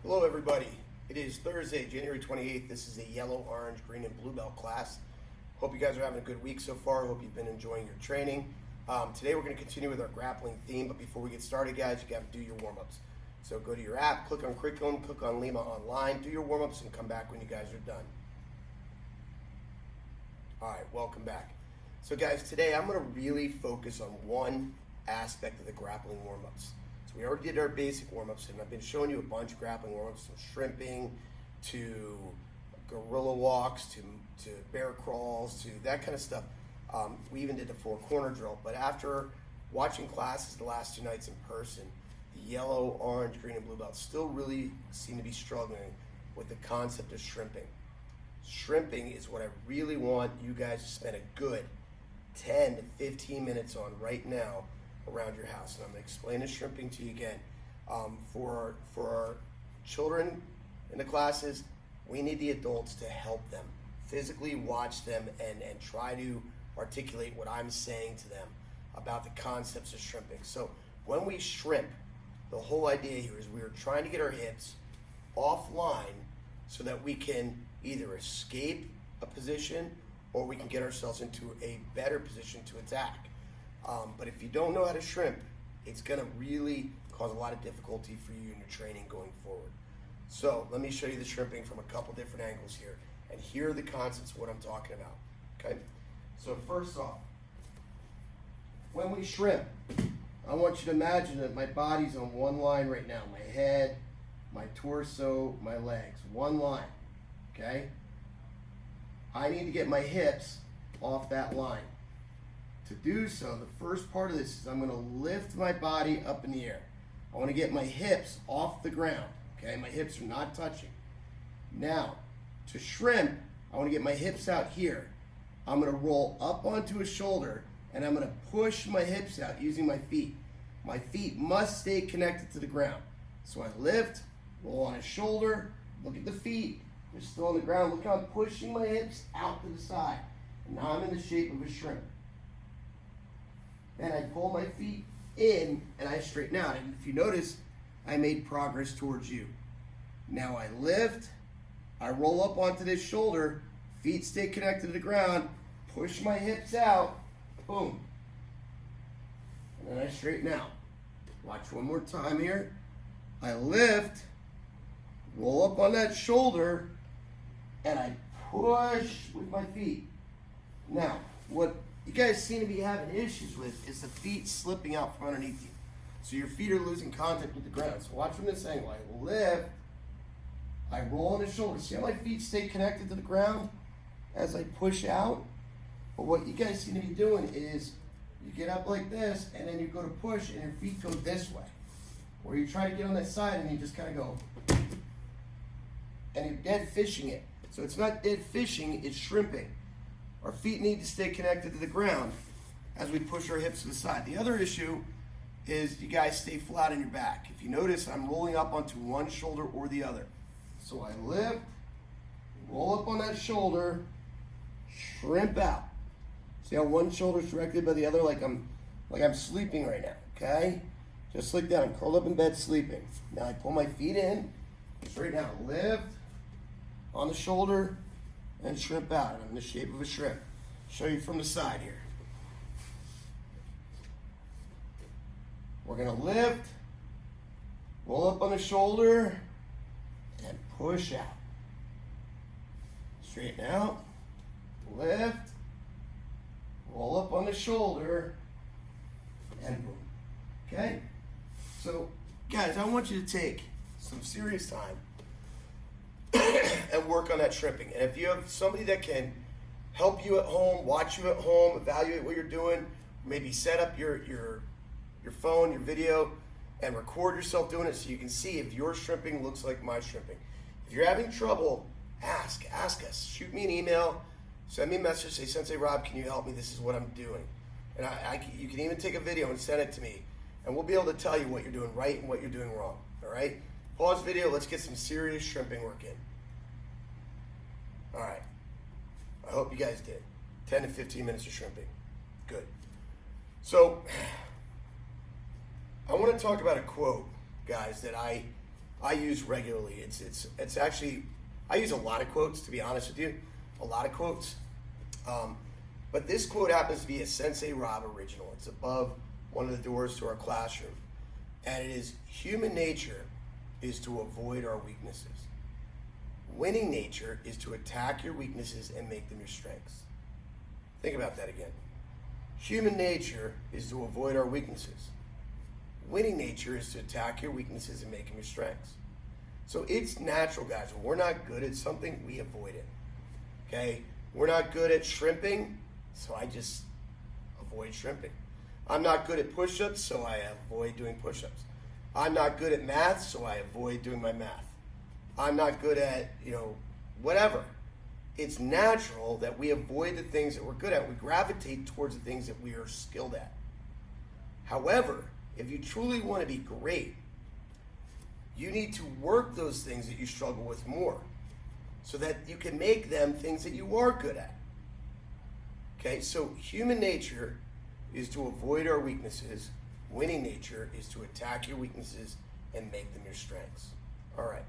Hello everybody. It is Thursday, January 28th. This is a yellow, orange, green, and blue belt class. Hope you guys are having a good week so far. Hope you've been enjoying your training. Today we're going to continue with our grappling theme, but before we get started, guys, you got to do your warm-ups. So go to your app, click on curriculum, click on Lima Online, do your warm-ups, and come back when you guys are done. All right, welcome back. So guys, today I'm going to really focus on one aspect of the grappling warm-ups. So we already did our basic warm-ups, and I've been showing you a bunch of grappling warm-ups, from shrimping to gorilla walks to bear crawls to that kind of stuff. We even did the four-corner drill, but after watching classes the last 2 nights in person, the yellow, orange, green, and blue belts still really seem to be struggling with the concept of shrimping. Shrimping is what I really want you guys to spend a good 10 to 15 minutes on right now around your house. And I'm going to explain the shrimping to you again. For our children in the classes, we need the adults to help them, physically watch them and try to articulate what I'm saying to them about the concepts of shrimping. So when we shrimp, the whole idea here is we are trying to get our hips offline so that we can either escape a position or we can get ourselves into a better position to attack. But if you don't know how to shrimp, it's going to really cause a lot of difficulty for you in your training going forward. So let me show you the shrimping from a couple different angles here. And here are the concepts of what I'm talking about. Okay? So first off, when we shrimp, I want you to imagine that my body's on one line right now. My head, my torso, my legs. One line. Okay? I need to get my hips off that line. To do so, the first part of this is I'm going to lift my body up in the air. I want to get my hips off the ground. Okay, my hips are not touching. Now, to shrimp, I want to get my hips out here. I'm going to roll up onto a shoulder and I'm going to push my hips out using my feet. My feet must stay connected to the ground. So I lift, roll on a shoulder, look at the feet. They're still on the ground. Look how I'm pushing my hips out to the side. And now I'm in the shape of a shrimp. Then I pull my feet in and I straighten out. And if you notice, I made progress towards you. Now I lift, I roll up onto this shoulder, feet stay connected to the ground, push my hips out, boom. And then I straighten out. Watch one more time here. I lift, roll up on that shoulder, and I push with my feet. Now, what you guys seem to be having issues with is the feet slipping out from underneath you. So your feet are losing contact with the ground. So watch from this angle. I lift, I roll on the shoulder. See how my feet stay connected to the ground as I push out? But what you guys seem to be doing is you get up like this and then you go to push and your feet go this way. Or you try to get on that side and you just kind of go. And you're dead fishing it. So it's not dead fishing, it's shrimping. Our feet need to stay connected to the ground as we push our hips to the side. The other issue is you guys stay flat on your back. If you notice, I'm rolling up onto one shoulder or the other. So I lift, roll up on that shoulder, shrimp out. See how one shoulder's directly by the other, like I'm sleeping right now, okay? Just like that, I'm curled up in bed sleeping. Now I pull my feet in, straighten out, lift on the shoulder, and shrimp out. And I'm in the shape of a shrimp. Show you from the side here. We're gonna lift, roll up on the shoulder, and push out. Straighten out, lift, roll up on the shoulder, and boom. Okay? So, guys, I want you to take some serious time and work on that shrimping. And if you have somebody that can help you at home, watch you at home, evaluate what you're doing, maybe set up your phone, your video, and record yourself doing it so you can see if your shrimping looks like my shrimping. If you're having trouble, ask us. Shoot me an email, send me a message, say, Sensei Rob, can you help me? This is what I'm doing. And you can even take a video and send it to me, and we'll be able to tell you what you're doing right and what you're doing wrong, all right? Pause video, let's get some serious shrimping work in. All right, I hope you guys did. 10 to 15 minutes of shrimping, good. So, I want to talk about a quote, guys, that I I use regularly. It's actually, I use a lot of quotes, to be honest with you, a lot of quotes. But this quote happens to be a Sensei Rob original. It's above one of the doors to our classroom. And it is, human nature is to avoid our weaknesses. Winning nature is to attack your weaknesses and make them your strengths. Think about that again. Human nature is to avoid our weaknesses. Winning nature is to attack your weaknesses and make them your strengths. So it's natural, guys. When we're not good at something, we avoid it. Okay? We're not good at shrimping, so I just avoid shrimping. I'm not good at push-ups, so I avoid doing push-ups. I'm not good at math, so I avoid doing my math. I'm not good at, whatever. It's natural that we avoid the things that we're good at. We gravitate towards the things that we are skilled at. However, if you truly want to be great, you need to work those things that you struggle with more so that you can make them things that you are good at. Okay, so human nature is to avoid our weaknesses. Winning nature is to attack your weaknesses and make them your strengths. All right.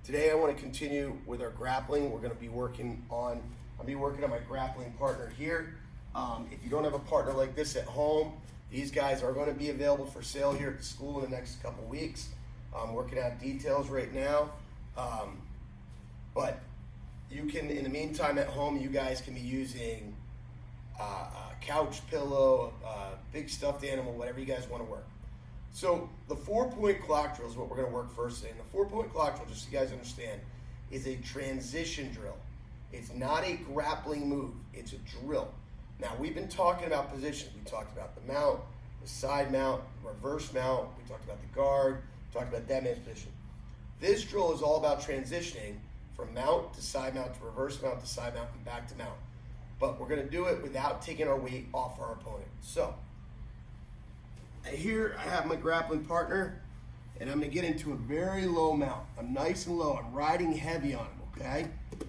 Today I want to continue with our grappling. We're going to be working on, I'll be working on my grappling partner here. If you don't have a partner like this at home, these guys are going to be available for sale here at the school in the next couple weeks. I'm working out details right now. But you can, in the meantime at home, you guys can be using a couch pillow, big stuffed animal, whatever you guys want to work. So the 4-point clock drill is what we're going to work first today. And the 4-point clock drill, just so you guys understand, is a transition drill. It's not a grappling move. It's a drill. Now, we've been talking about positions. We talked about the mount, the side mount, reverse mount. We talked about the guard. We talked about dead man's position. This drill is all about transitioning from mount to side mount to reverse mount to side mount and back to mount. But we're going to do it without taking our weight off our opponent. So here I have my grappling partner, and I'm going to get into a very low mount. I'm nice and low. I'm riding heavy on him, okay?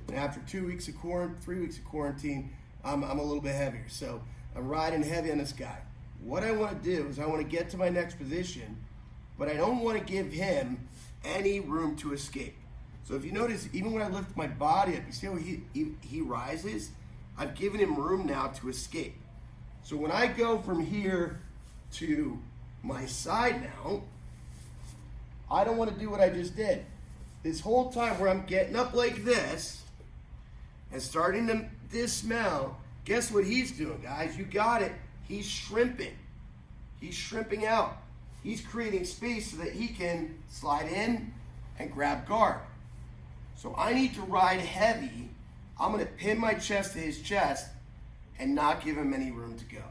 And after 3 weeks of quarantine, I'm a little bit heavier. So I'm riding heavy on this guy. What I want to do is I want to get to my next position, but I don't want to give him any room to escape. So if you notice, even when I lift my body up, you see how he rises? I've given him room now to escape. So when I go from here to my side mount, I don't want to do what I just did. This whole time where I'm getting up like this and starting to dismount, guess what he's doing, guys? You got it. He's shrimping. He's shrimping out. He's creating space so that he can slide in and grab guard. So I need to ride heavy. I'm going to pin my chest to his chest and not give him any room to go.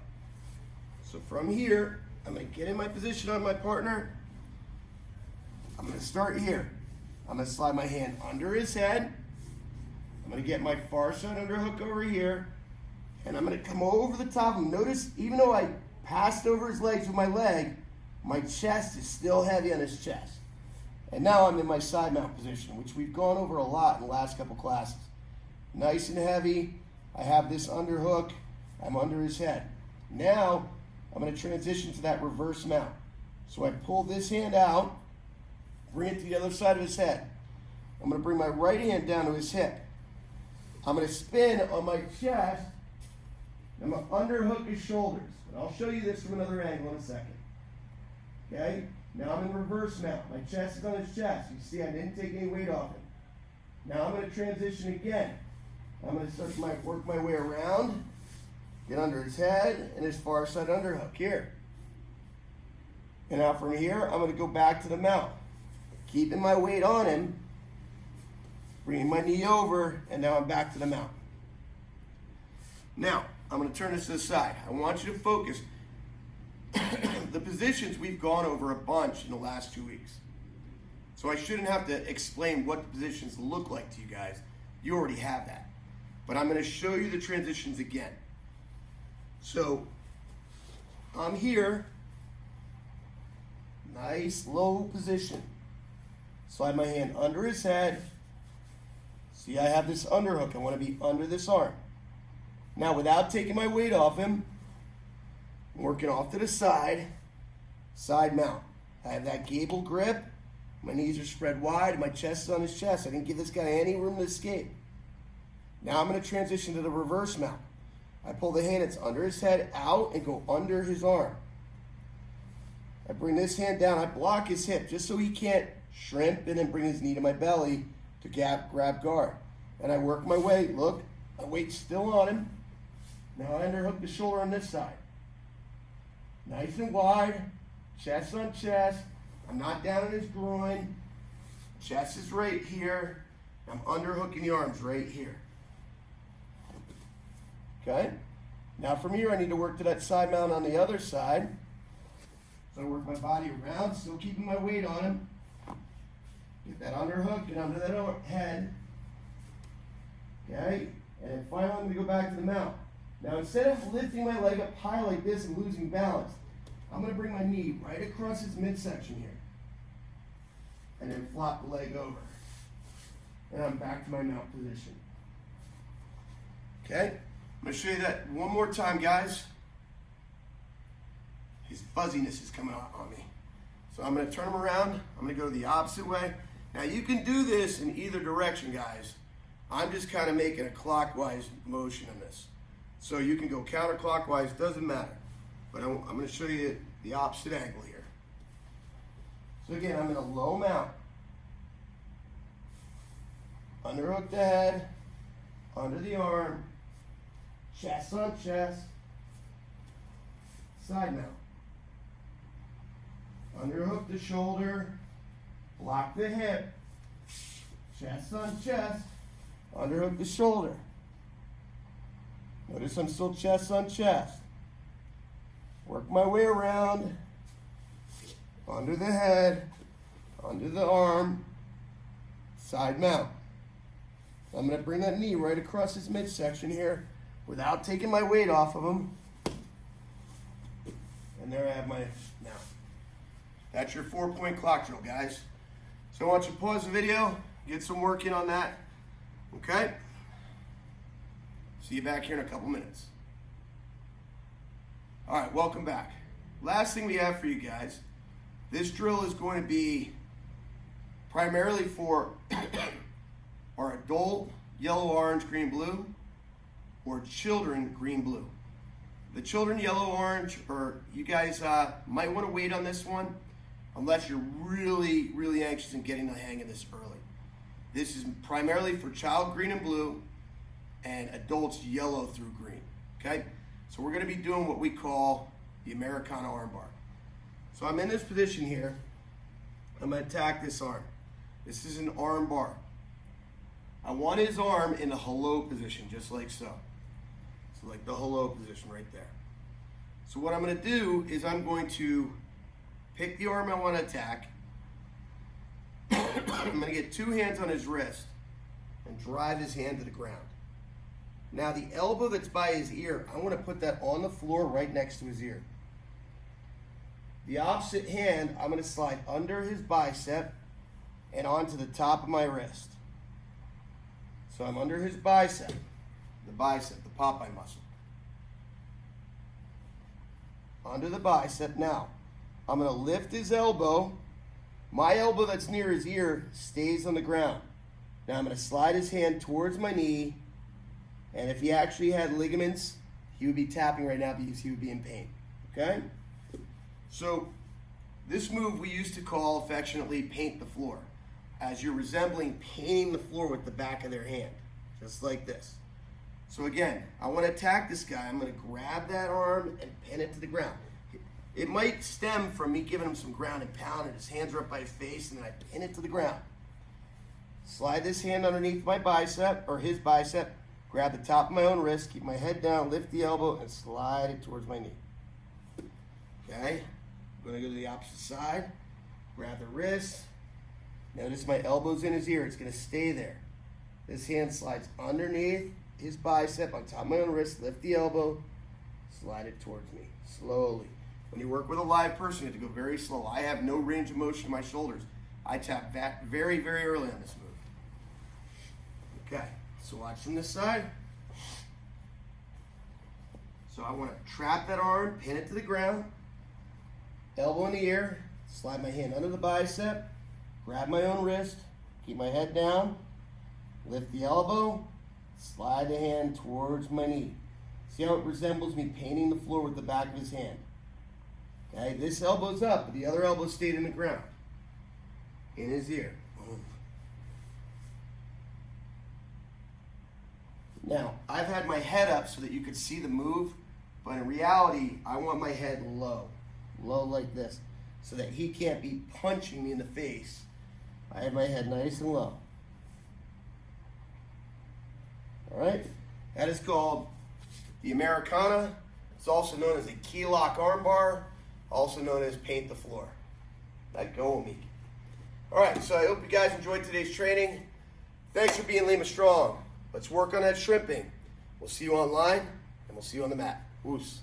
So from here, I'm going to get in my position on my partner. I'm going to start here. I'm going to slide my hand under his head. I'm going to get my far side underhook over here. And I'm going to come over the top of him. Notice, even though I passed over his legs with my leg, my chest is still heavy on his chest. And now I'm in my side mount position, which we've gone over a lot in the last couple classes. Nice and heavy. I have this underhook. I'm under his head. Now, I'm going to transition to that reverse mount. So I pull this hand out, bring it to the other side of his head. I'm going to bring my right hand down to his hip. I'm going to spin on my chest. I'm going to underhook his shoulders. And I'll show you this from another angle in a second. Okay? Now I'm in reverse mount. My chest is on his chest. You see I didn't take any weight off him. Now I'm going to transition again. I'm going to start work my way around, get under his head, and his far side underhook here. And now from here, I'm going to go back to the mount. Keeping my weight on him, bringing my knee over, and now I'm back to the mount. Now, I'm going to turn this to the side. I want you to focus. The positions we've gone over a bunch in the last 2 weeks. So I shouldn't have to explain what the positions look like to you guys. You already have that. But I'm going to show you the transitions again. So I'm here, nice low position. Slide my hand under his head. See, I have this underhook. I want to be under this arm. Now, without taking my weight off him, I'm working off to the side, side mount. I have that gable grip. My knees are spread wide. My chest is on his chest. I didn't give this guy any room to escape. Now I'm going to transition to the reverse mount. I pull the hand that's under his head out and go under his arm. I bring this hand down. I block his hip just so he can't shrimp and then bring his knee to my belly to grab guard. And I work my way. Look, my weight's still on him. Now I underhook the shoulder on this side. Nice and wide, chest on chest. I'm not down in his groin. Chest is right here. I'm underhooking the arms right here. Okay? Now from here I need to work to that side mount on the other side. So I work my body around, still keeping my weight on him. Get that underhook, get under that head. Okay? And then finally I'm going to go back to the mount. Now instead of lifting my leg up high like this and losing balance, I'm going to bring my knee right across his midsection here. And then flop the leg over. And I'm back to my mount position. Okay? I'm going to show you that one more time, guys. His fuzziness is coming out on me. So I'm going to turn him around. I'm going to go the opposite way. Now you can do this in either direction, guys. I'm just kind of making a clockwise motion in this. So you can go counterclockwise, doesn't matter. But I'm going to show you the opposite angle here. So again, I'm in a low mount. Underhook the head, under the arm, chest on chest, side mount. Underhook the shoulder, block the hip, chest on chest, underhook the shoulder. Notice I'm still chest on chest. Work my way around, under the head, under the arm, side mount. I'm going to bring that knee right across his midsection here without taking my weight off of him. And there I have my mount. That's your 4-point clock drill, guys. So I want you to pause the video, get some work in on that. Okay? See you back here in a couple minutes. All right, welcome back. Last thing we have for you guys, this drill is going to be primarily for our adult yellow, orange, green, blue, or children green, blue. The children yellow, orange, or you guys might want to wait on this one unless you're really, really anxious in getting the hang of this early. This is primarily for child green and blue and adults yellow through green, okay? So we're going to be doing what we call the Americana Armbar. So I'm in this position here. I'm going to attack this arm. This is an arm bar. I want his arm in the hello position, just like so. So like the hello position right there. So what I'm going to do is I'm going to pick the arm I want to attack. I'm going to get two hands on his wrist and drive his hand to the ground. Now the elbow that's by his ear, I want to put that on the floor right next to his ear. The opposite hand, I'm going to slide under his bicep and onto the top of my wrist. So I'm under his bicep, the Popeye muscle. Under the bicep. Now, I'm going to lift his elbow. My elbow that's near his ear stays on the ground. Now I'm going to slide his hand towards my knee, and if he actually had ligaments, he would be tapping right now because he would be in pain, okay? So this move we used to call affectionately paint the floor, as you're resembling painting the floor with the back of their hand, just like this. So again, I want to attack this guy. I'm going to grab that arm and pin it to the ground. It might stem from me giving him some ground and pound, and his hands are up by his face, and then I pin it to the ground. Slide this hand underneath my bicep, or his bicep, grab the top of my own wrist, keep my head down, lift the elbow, and slide it towards my knee. Okay? I'm going to go to the opposite side, grab the wrist. Notice my elbow's in his ear. It's going to stay there. This hand slides underneath his bicep on top of my own wrist. Lift the elbow. Slide it towards me. Slowly. When you work with a live person, you have to go very slow. I have no range of motion in my shoulders. I tap back very, very early on this move. Okay. So watch from this side. So I want to trap that arm, pin it to the ground. Elbow in the ear. Slide my hand under the bicep. grab my own wrist, keep my head down, lift the elbow, slide the hand towards my knee. See how it resembles me painting the floor with the back of his hand. Okay, this elbow's up, but the other elbow stayed in the ground. In his ear. Boom. Now, I've had my head up so that you could see the move, but in reality, I want my head low. Low like this, so that he can't be punching me in the face. I have my head nice and low. All right? That is called the Americana. It's also known as a key lock armbar, also known as paint the floor. Let go of me. All right, so I hope you guys enjoyed today's training. Thanks for being Lima Strong. Let's work on that shrimping. We'll see you online, and we'll see you on the mat. Woos.